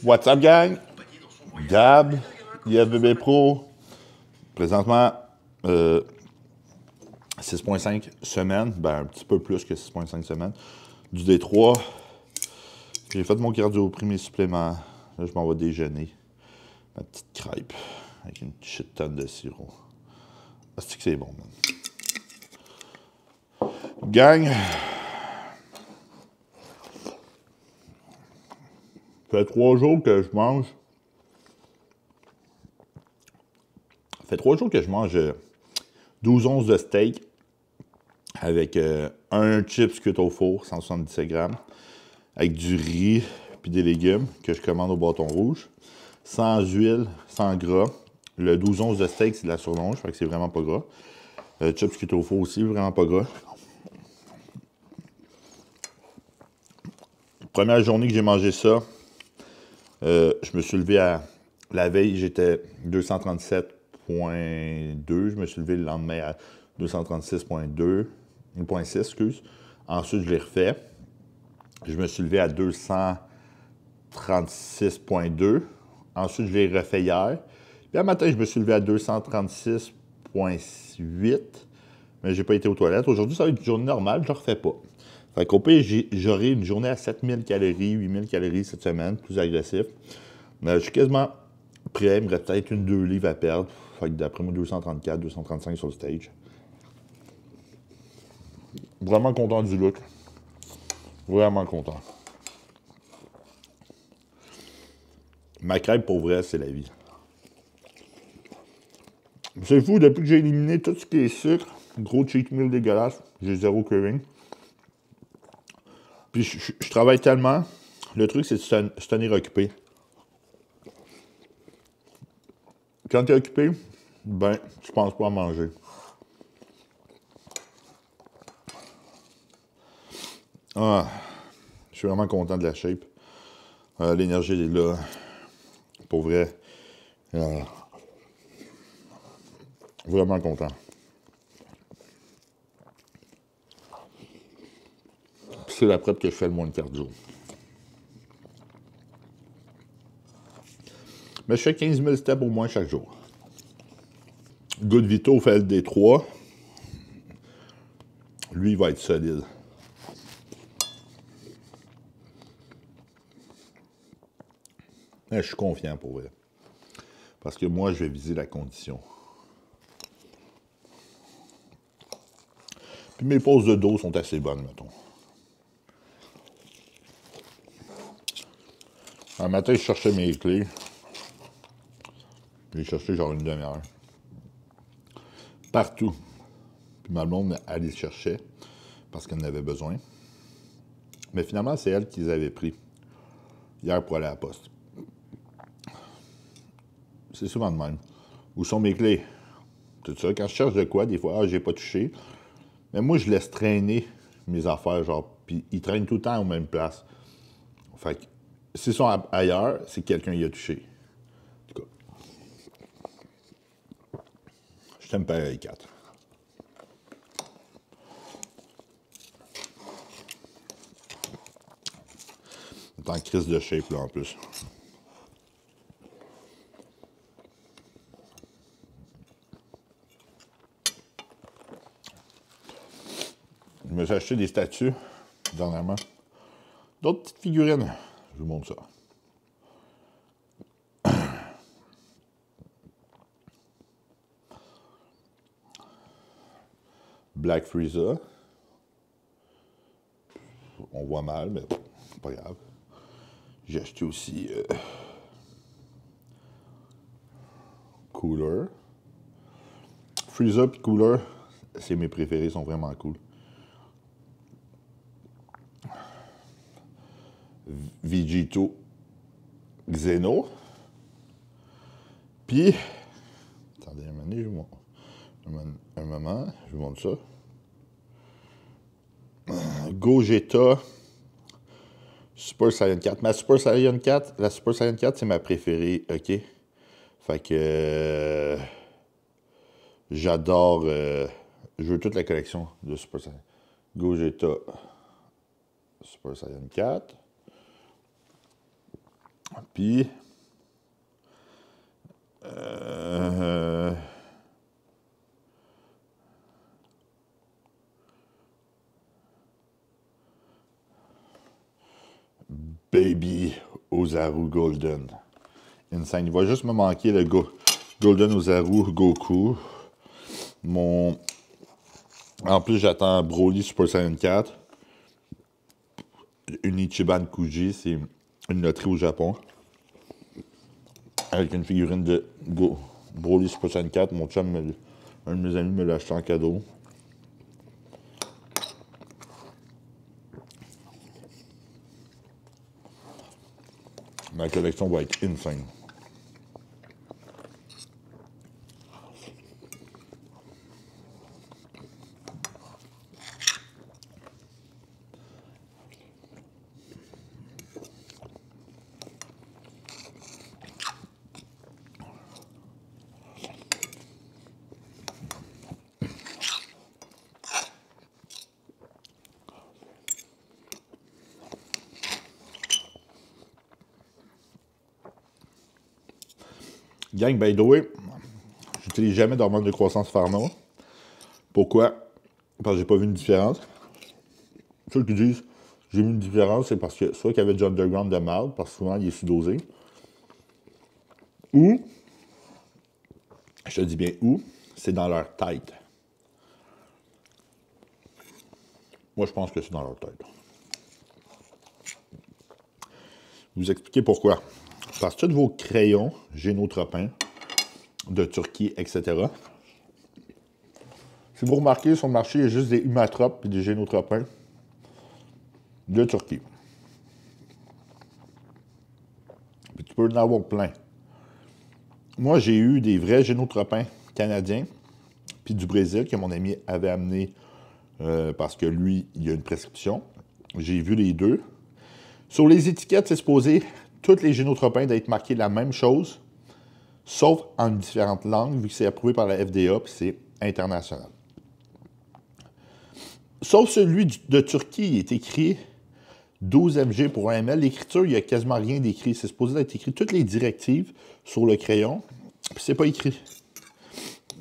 What's up, gang? Gab, IFBB Pro. Présentement, 6,5 semaines. Ben, un petit peu plus que 6,5 semaines. Du D3. J'ai fait mon cardio, pris mes suppléments. Là, je m'en vais déjeuner. Ma petite crêpe avec une shit tonne de sirop. C'est que c'est bon, man. Gang, ça fait 3 jours que je mange. Ça fait 3 jours que je mange 12 onces de steak avec un chips cuit au four, 177 grammes, avec du riz puis des légumes que je commande au bâton rouge, sans huile, sans gras. Le 12 onces de steak, c'est de la surlonge, fait que c'est vraiment pas gras. Chips cuit au four aussi, vraiment pas gras. Première journée que j'ai mangé ça, je me suis levé à... La veille, j'étais 237,2. Je me suis levé le lendemain à 236,2. 1,6, excuse. Ensuite, je l'ai refait. Je me suis levé à 236,2. Ensuite, je l'ai refait hier. Puis, un matin, je me suis levé à 236,8. Mais j'ai pas été aux toilettes. Aujourd'hui, ça va être une journée normale. Je ne le refais pas. Fait qu'au pire, j'aurai une journée à 7000 calories, 8000 calories cette semaine, plus agressif. Mais je suis quasiment prêt. Il me reste peut-être 2 livres à perdre. Fait que d'après moi, 234, 235 sur le stage. Vraiment content du look. Vraiment content. Ma crêpe, pour vrai, c'est la vie. C'est fou, depuis que j'ai éliminé tout ce qui est sucre, gros cheat meal dégueulasse, j'ai zéro craving. Puis je travaille tellement. Le truc, c'est de se tenir occupé. Quand tu es occupé, ben, tu penses pas à manger. Ah, je suis vraiment content de la shape. L'énergie, elle est là. Pour vrai. Vraiment content. C'est la prep que je fais le moins de cardio. Mais je fais 15 000 steps au moins chaque jour. Good Vito fait le D3. Lui, il va être solide. Mais je suis confiant pour vrai. Parce que moi, je vais viser la condition. Puis mes pauses de dos sont assez bonnes, mettons. Un matin, je cherchais mes clés. J'ai cherché genre une demi-heure. Partout. Puis ma blonde, elle les cherchait parce qu'elle en avait besoin. Mais finalement, c'est elle qui les avait pris hier pour aller à la poste. C'est souvent de même. Où sont mes clés? Tout ça. Quand je cherche de quoi, des fois, j'ai pas touché. Mais moi, je laisse traîner mes affaires, genre, puis ils traînent tout le temps aux mêmes places. Fait que, s'ils sont ailleurs, c'est que quelqu'un y a touché. En tout cas, je t'aime pareil, 4. C'est en crise de shape, là, en plus. Je me suis acheté des statues, dernièrement. D'autres petites figurines. Je vous montre ça. Black Frieza. On voit mal, mais c'est pas grave. J'ai acheté aussi Cooler. Frieza et Cooler, c'est mes préférés, ils sont vraiment cool. Vegito Xeno. Puis, attendez un moment, je vous montre ça. Gogeta Super Saiyan 4. La Super Saiyan 4, c'est ma préférée, ok? Fait que j'adore. Je veux toute la collection de Super Saiyan. Gogeta Super Saiyan 4. Puis, Baby Ozaru Golden. Insane. Il va juste me manquer le Golden Ozaru Goku. En plus, j'attends Broly Super Saiyan 4. Une Ichiban Kuji, c'est une loterie au Japon. Avec une figurine de Broly Super Saiyan 4. Mon chum, un de mes amis me l'a acheté en cadeau. Ma collection va être insane. Gang, by the way, j'utilise jamais d'hormones de croissance pharma. Pourquoi? Parce que j'ai pas vu une différence. Ceux qui disent j'ai vu une différence, c'est parce que soit qu'il y avait du underground de mal, parce que souvent il est sous-dosé, ou, je te dis bien où, c'est dans leur tête. Moi, je pense que c'est dans leur tête. Vous expliquer pourquoi. Parce que tous vos crayons génotropins de Turquie, etc. Si vous remarquez, sur le marché, il y a juste des humatropes et des génotropins de Turquie. Puis tu peux en avoir plein. Moi, j'ai eu des vrais génotropins canadiens, puis du Brésil, que mon ami avait amené parce que lui, il a une prescription. J'ai vu les deux. Sur les étiquettes, c'est supposé tous les génotropins d'être marqués la même chose, sauf en différentes langues, vu que c'est approuvé par la FDA, puis c'est international. Sauf celui de Turquie, il est écrit 12 mg pour 1 ml. L'écriture, il n'y a quasiment rien d'écrit. C'est supposé être écrit toutes les directives sur le crayon, puis c'est pas écrit.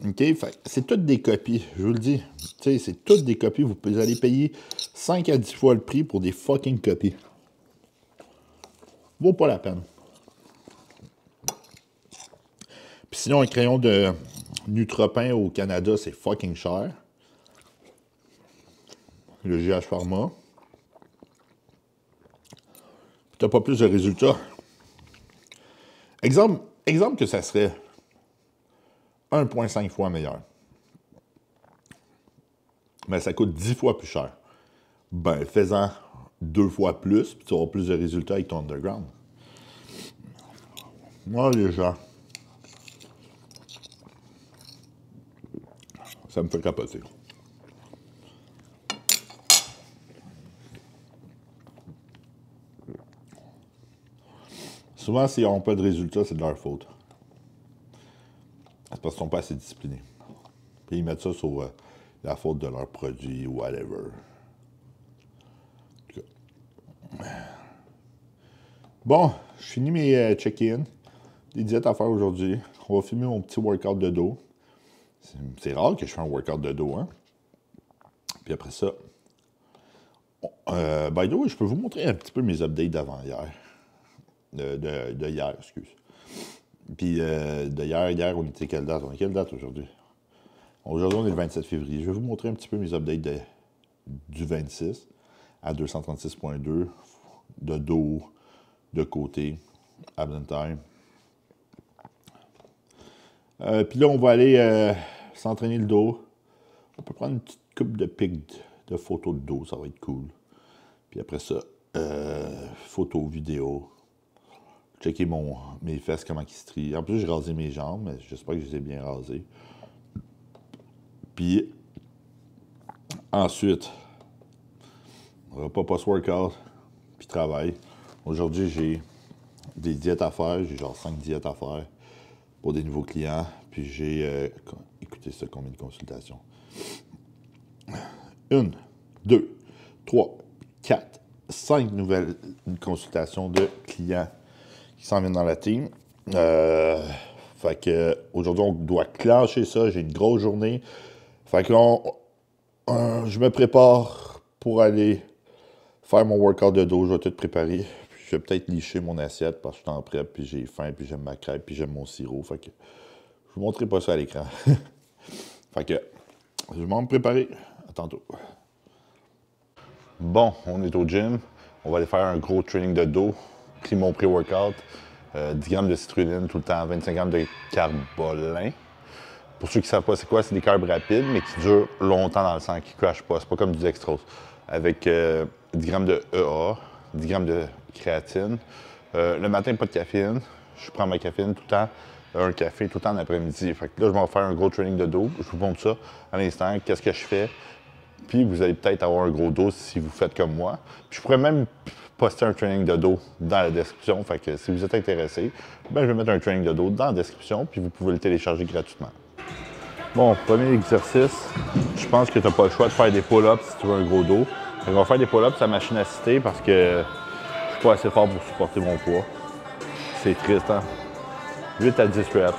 OK? C'est toutes des copies, je vous le dis. C'est toutes des copies. Vous allez payer 5 à 10 fois le prix pour des fucking copies. Vaut pas la peine. Puis sinon, un crayon de Nutropin au Canada, c'est fucking cher. Le GH Pharma. Puis t'as pas plus de résultats. Exemple que ça serait 1,5 fois meilleur. Mais ça coûte 10 fois plus cher. Ben, fais-en 2 fois plus, puis tu auras plus de résultats avec ton underground. Moi, les gens, ça me fait capoter. Souvent, s'ils n'ont pas de résultats, c'est de leur faute. C'est parce qu'ils ne sont pas assez disciplinés. Puis ils mettent ça sur la faute de leur produit ou whatever. Bon, je finis mes check-in. Des diètes à faire aujourd'hui. On va filmer mon petit workout de dos. C'est rare que je fasse un workout de dos, hein? Puis après ça, by the way, je peux vous montrer un petit peu mes updates d'avant-hier. De hier, excuse. Puis de hier, on était quelle date? On est quelle date aujourd'hui? Aujourd'hui, on est le 27 février. Je vais vous montrer un petit peu mes updates du 26 à 236.2 de dos, de côté, abdomen time. Puis là, on va aller s'entraîner le dos. On peut prendre une petite coupe de pics de photos de dos, ça va être cool. Puis après ça, photos, vidéos. Checker mes fesses, comment ils se trient. En plus, j'ai rasé mes jambes, mais j'espère que je les ai bien rasées. Puis, ensuite, repas post-workout, puis travail. Aujourd'hui, j'ai des diètes à faire. J'ai genre 5 diètes à faire pour des nouveaux clients. Puis j'ai, écoutez ça, combien de consultations? 1, 2, 3, 4, 5 nouvelles consultations de clients qui s'en viennent dans la team. Fait que aujourd'hui, on doit clencher ça. J'ai une grosse journée. Fait que là, je me prépare pour aller faire mon workout de dos. Je vais tout préparer. Puis je vais peut-être licher mon assiette parce que je suis en prep, puis j'ai faim, puis j'aime ma crêpe, puis j'aime mon sirop. Fait que je vous montrerai pas ça à l'écran. Fait que je vais me préparer. À tantôt. Bon, on est au gym. On va aller faire un gros training de dos. Pris mon pré-workout. 10 grammes de citrulline tout le temps, 25 grammes de carbolin. Pour ceux qui ne savent pas c'est quoi, c'est des carbs rapides, mais qui durent longtemps dans le sang, qui ne crashent pas. C'est pas comme du dextrose. Avec 10 grammes de EA, 10 grammes de créatine. Le matin, pas de caféine. Je prends ma caféine tout le temps. Un café tout le temps l'après-midi. Fait que là, je vais faire un gros training de dos. Je vous montre ça à l'instant. Qu'est-ce que je fais? Puis vous allez peut-être avoir un gros dos si vous faites comme moi. Puis je pourrais même poster un training de dos dans la description. Fait que si vous êtes intéressé, ben je vais mettre un training de dos dans la description, puis vous pouvez le télécharger gratuitement. Bon, premier exercice, je pense que tu n'as pas le choix de faire des pull-ups si tu veux un gros dos. Fait qu'on va faire des pull-ups à machine assistée parce que je suis pas assez fort pour supporter mon poids. C'est triste, hein? 8 à 10 reps.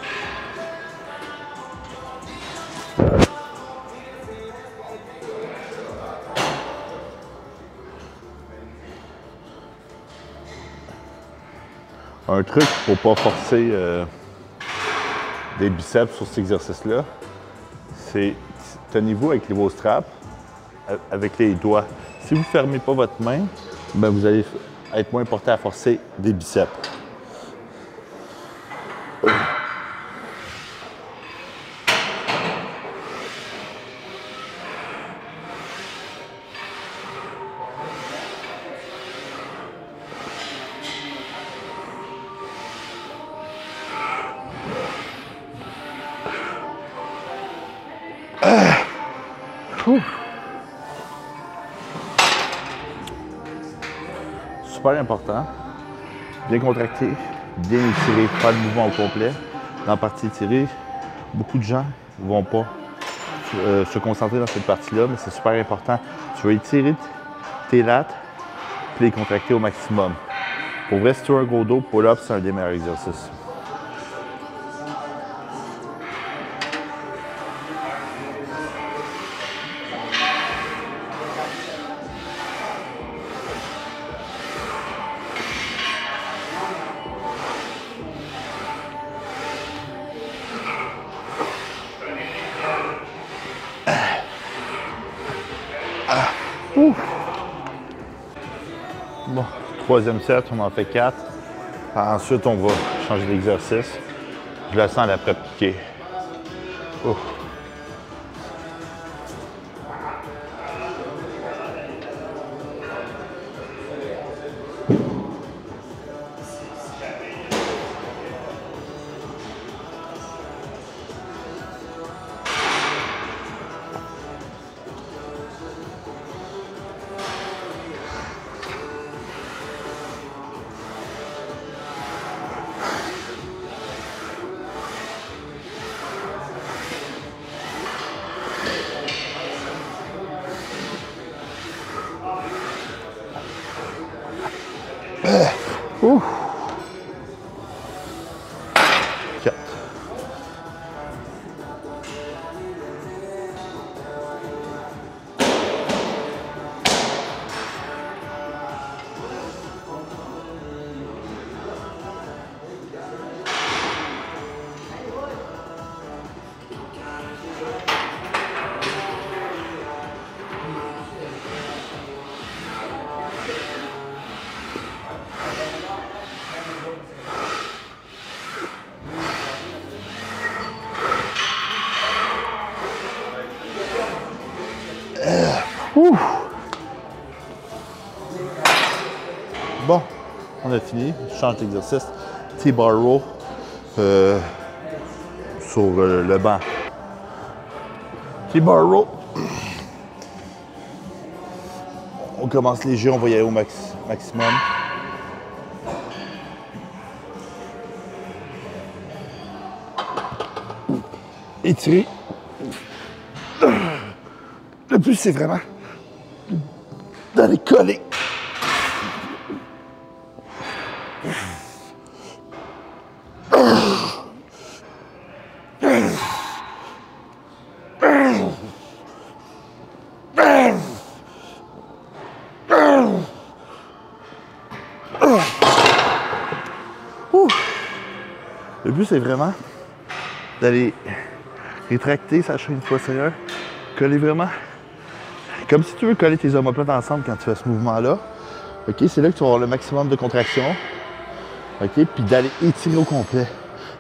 Un truc pour ne pas forcer des biceps sur cet exercice-là, c'est tenez-vous avec vos straps avec les doigts. Si vous ne fermez pas votre main, ben vous allez être moins porté à forcer des biceps. Super important, bien contracté, bien étiré, pas de mouvement au complet. Dans la partie étirée, beaucoup de gens ne vont pas se concentrer dans cette partie-là, mais c'est super important. Tu vas étirer tes lattes, puis les contracter au maximum. Pour vrai, si tu as un gros dos, pull-up, c'est un des meilleurs exercices. Bon, troisième set, on en fait 4. Ensuite, on va changer d'exercice. Je la sens à l'après-piqué. Ouh. 4. Bon, on a fini. Je change d'exercice. T-bar row sur le banc. T-bar row. On commence léger, on va y aller au maximum. Étirer. Le plus, c'est vraiment d'aller coller. Le but, c'est vraiment d'aller rétracter sa chaîne postérieure, coller vraiment, comme si tu veux coller tes omoplates ensemble quand tu fais ce mouvement-là. OK, c'est là que tu vas avoir le maximum de contraction. OK, puis d'aller étirer au complet.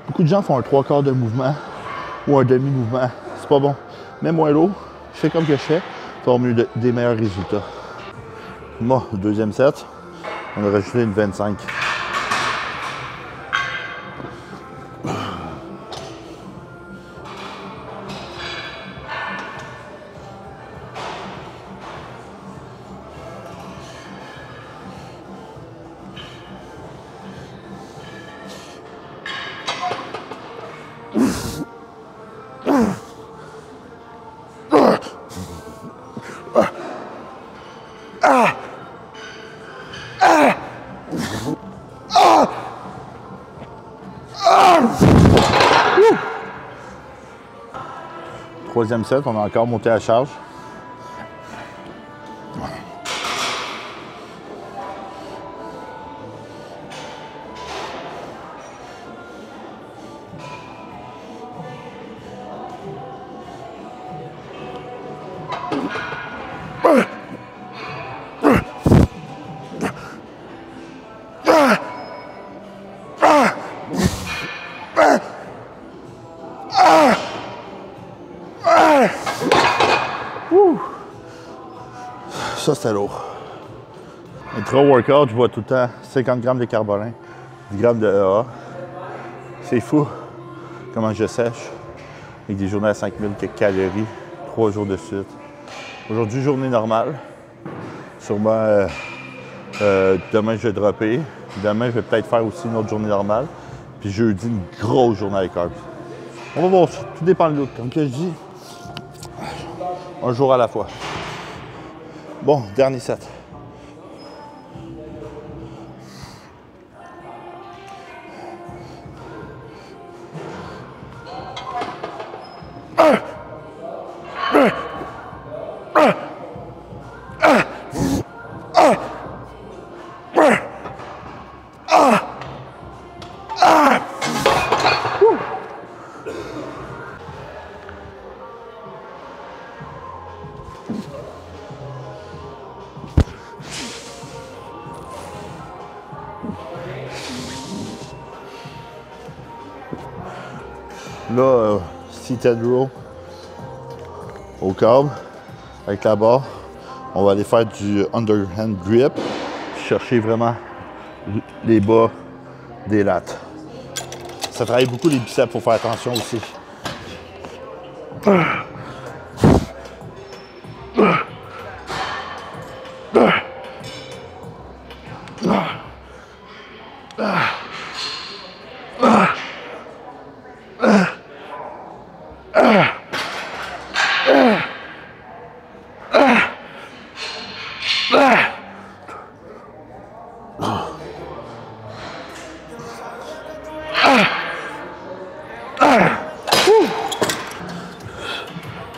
Beaucoup de gens font un 3/4 de mouvement ou un demi-mouvement. C'est pas bon. Mets moins lourd, fais comme que je fais, tu vas avoir des meilleurs résultats. Bon, deuxième set, on a rajouté une 25. Troisième set, on a encore monté à charge. Ça, c'était lourd. Intra-workout, je bois tout le temps 50 grammes de carbolin, 10 grammes de EA. C'est fou comment je sèche avec des journées à 5000 calories, 3 jours de suite. Aujourd'hui, journée normale. Sûrement, demain, je vais dropper. Demain, je vais peut-être faire aussi une autre journée normale. Puis jeudi, une grosse journée avec carbs. On va voir ça. Tout dépend de l'autre. Comme je dis, un jour à la fois. Bon, dernier set. Là, seated row au câble avec la barre. On va aller faire du underhand grip. Chercher vraiment les bas des lattes. Ça travaille beaucoup les biceps, il faut faire attention aussi.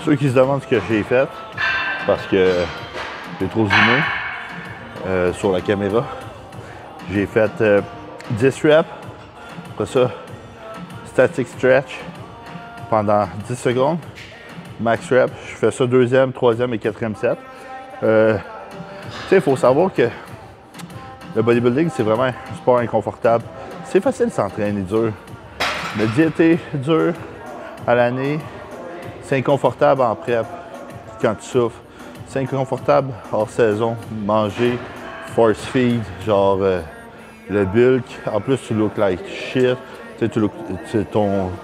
Ceux qui se demandent ce que j'ai fait, parce que j'ai trop zoomé sur la caméra, j'ai fait 10 reps, après ça, static stretch pendant 10 secondes, max rep, je fais ça deuxième, troisième et quatrième set. Tu sais, il faut savoir que le bodybuilding, c'est vraiment un sport inconfortable. C'est facile de s'entraîner dur, mais diéter dur à l'année, c'est inconfortable en prep quand tu souffres. C'est inconfortable hors saison. Manger, force feed, genre le bulk. En plus, tu look like shit. Tu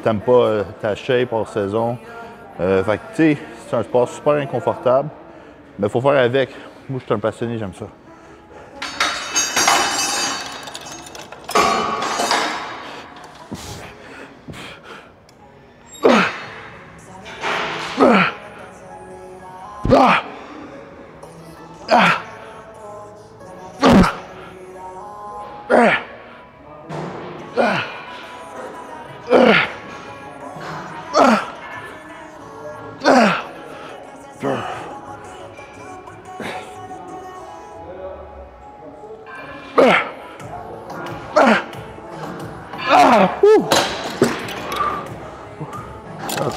t'aimes pas ta shape hors saison. Fait que tu sais, c'est un sport super inconfortable. Mais il faut faire avec. Moi, je suis un passionné, j'aime ça.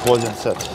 Troisième set.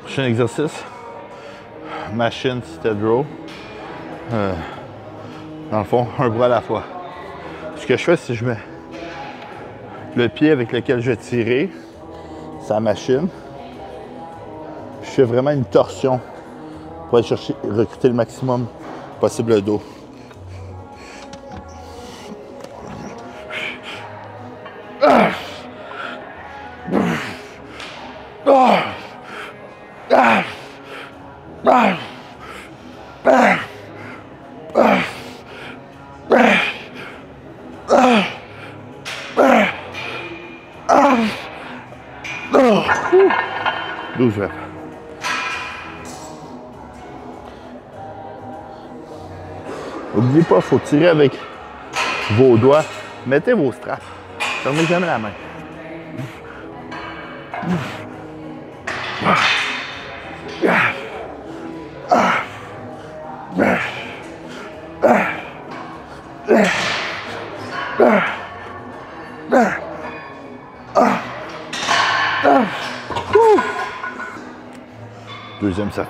Prochain exercice, machine seated row. Dans le fond, un bras à la fois. Ce que je fais, c'est que je mets le pied avec lequel je vais tirer sa machine. Je fais vraiment une torsion pour aller chercher, recruter le maximum possible le dos. Reps. N'oubliez pas, il faut tirer avec vos doigts. Mettez vos straps. Fermez jamais la main. Deuxième set.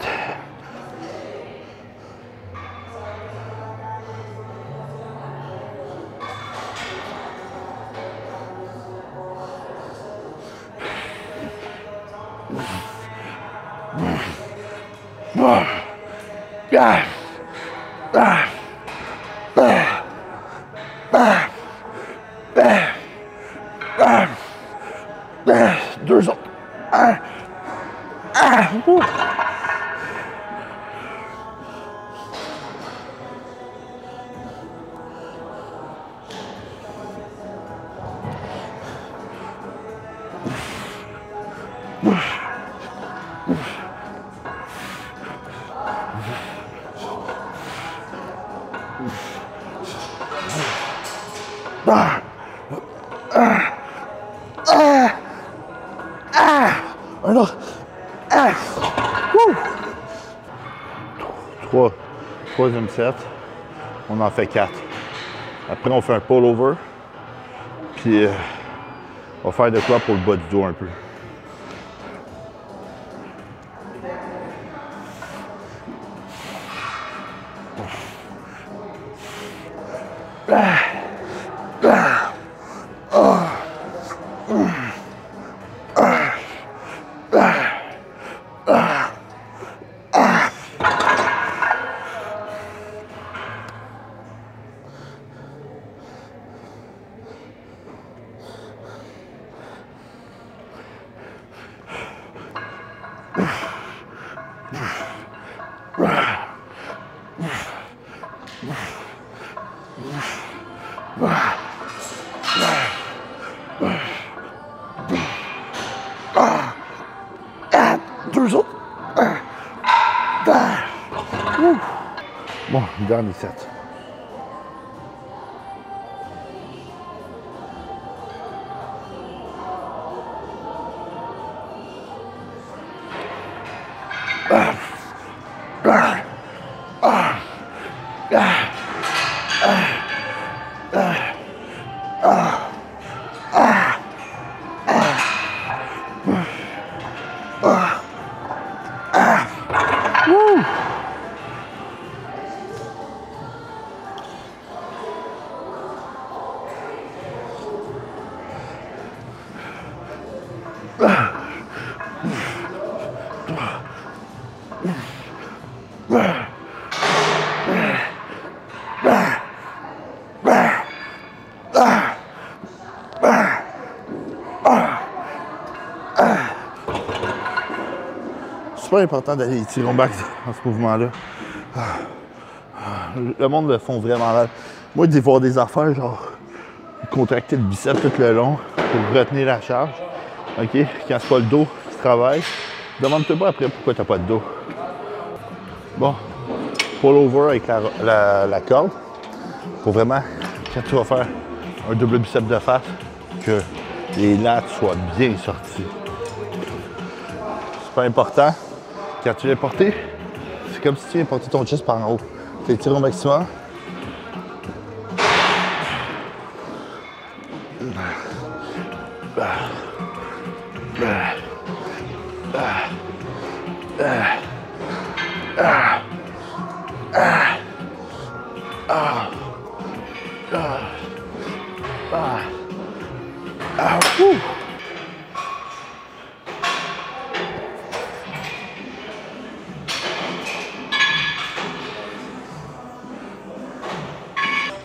Deux autres. Un autre. Troisième set. On en fait 4. Après, on fait un pull-over. Puis, on va faire de quoi pour le bas du dos un peu. Deux autres. Bon, dernier set. super important d'aller étirer au max dans ce mouvement-là. Le monde le font vraiment mal. Moi, de voir des affaires, genre, contracter le biceps tout le long pour retenir la charge. OK? Quand c'est pas le dos qui travaille, demande-toi pas après pourquoi t'as pas de dos. Bon, pull over avec la corde pour vraiment, quand tu vas faire un double biceps de face, que les lats soient bien sortis. C'est pas important. Quand tu viens porter, c'est comme si tu viens porter ton chest par en haut. Tu étires au maximum.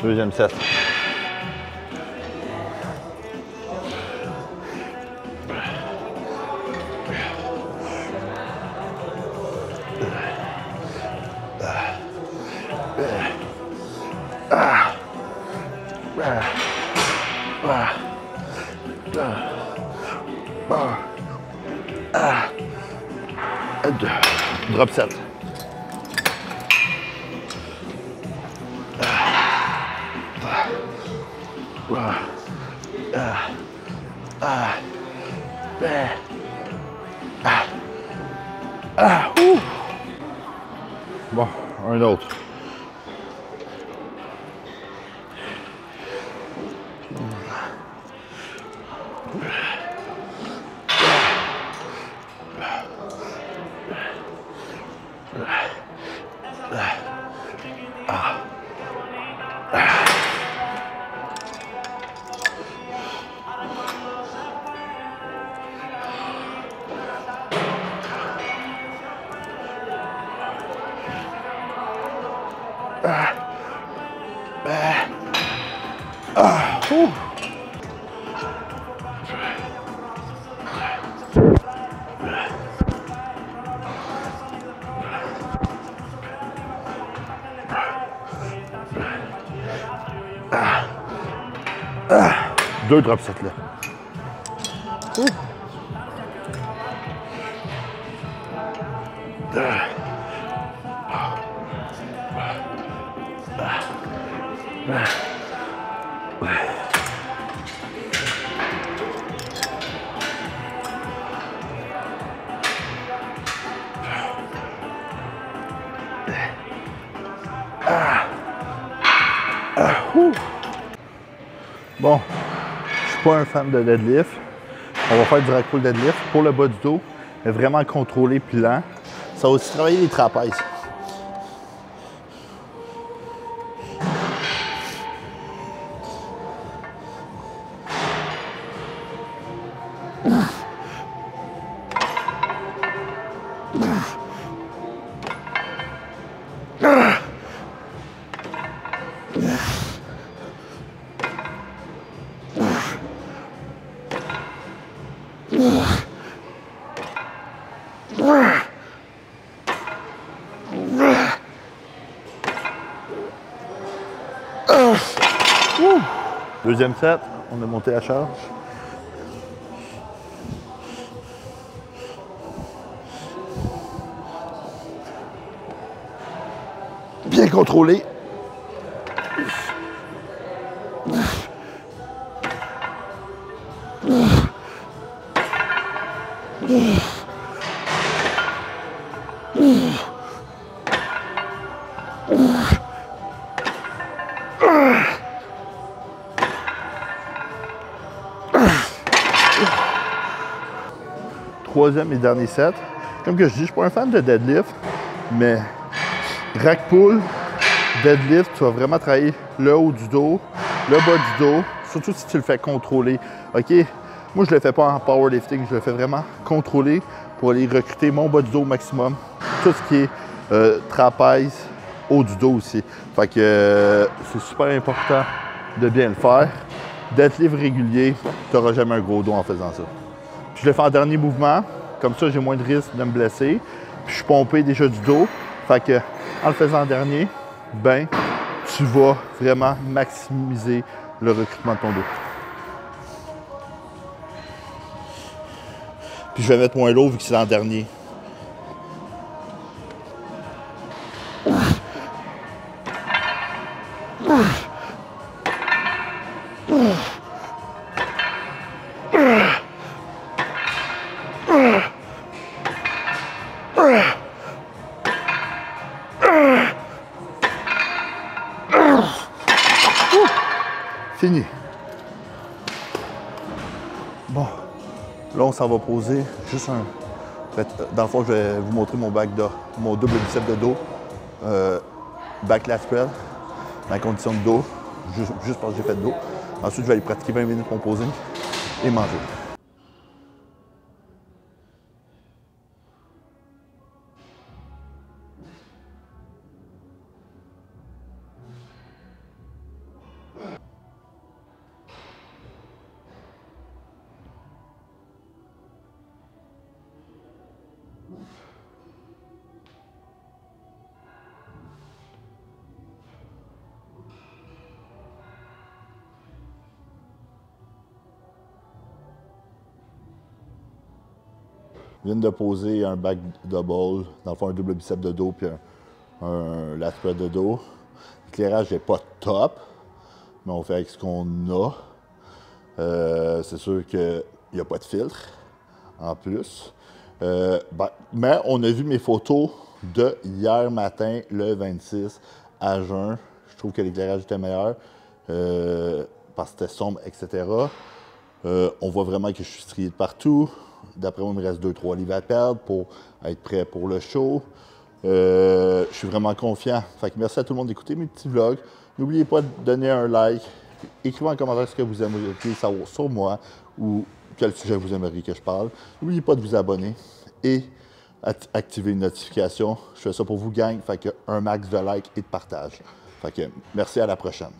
Deuxième set. Drop set. Bon, un autre. Deux drop sets là. Bon, je suis pas un fan de deadlift. On va faire du rack pull deadlift pour le bas du dos, mais vraiment contrôlé puis lent. Ça va aussi travailler les trapèzes. Deuxième set, on a monté la charge. Bien contrôlé. Troisième et dernier set. Comme que je dis, je ne suis pas un fan de deadlift, mais rack pull, deadlift, tu vas vraiment travailler le haut du dos, le bas du dos, surtout si tu le fais contrôler. OK? Moi, je ne le fais pas en powerlifting, je le fais vraiment contrôler pour aller recruter mon bas du dos au maximum. Tout ce qui est trapèze, haut du dos aussi. Fait que c'est super important de bien le faire. Deadlift régulier, tu n'auras jamais un gros dos en faisant ça. Puis je le fais en dernier mouvement, comme ça j'ai moins de risque de me blesser. Puis je suis pompé déjà du dos. Fait que en le faisant en dernier, ben, tu vas vraiment maximiser le recrutement de ton dos. Puis je vais mettre moins lourd vu que c'est en dernier. Fini. Bon, là on s'en va poser juste un... En fait, dans le fond, je vais vous montrer mon mon double bicep de dos. Back lat spread, ma condition de dos, juste parce que j'ai fait de dos. Ensuite, je vais aller pratiquer 20 minutes mon posing et manger. Je viens de poser un back double, dans le fond un double bicep de dos puis un lat spread de dos. L'éclairage n'est pas top, mais on fait avec ce qu'on a. C'est sûr qu'il n'y a pas de filtre en plus. Mais on a vu mes photos de hier matin, le 26, à jeun. Je trouve que l'éclairage était meilleur parce que c'était sombre, etc. On voit vraiment que je suis strié de partout. D'après moi, il me reste 2-3 livres à perdre pour être prêt pour le show. Je suis vraiment confiant. Fait que merci à tout le monde d'écouter mes petits vlogs. N'oubliez pas de donner un like. Écrivez en commentaire ce que vous aimeriez savoir sur moi ou quel sujet vous aimeriez que je parle. N'oubliez pas de vous abonner et activer une notification. Je fais ça pour vous, gang. Fait que un max de likes et de partage. Fait que merci, à la prochaine.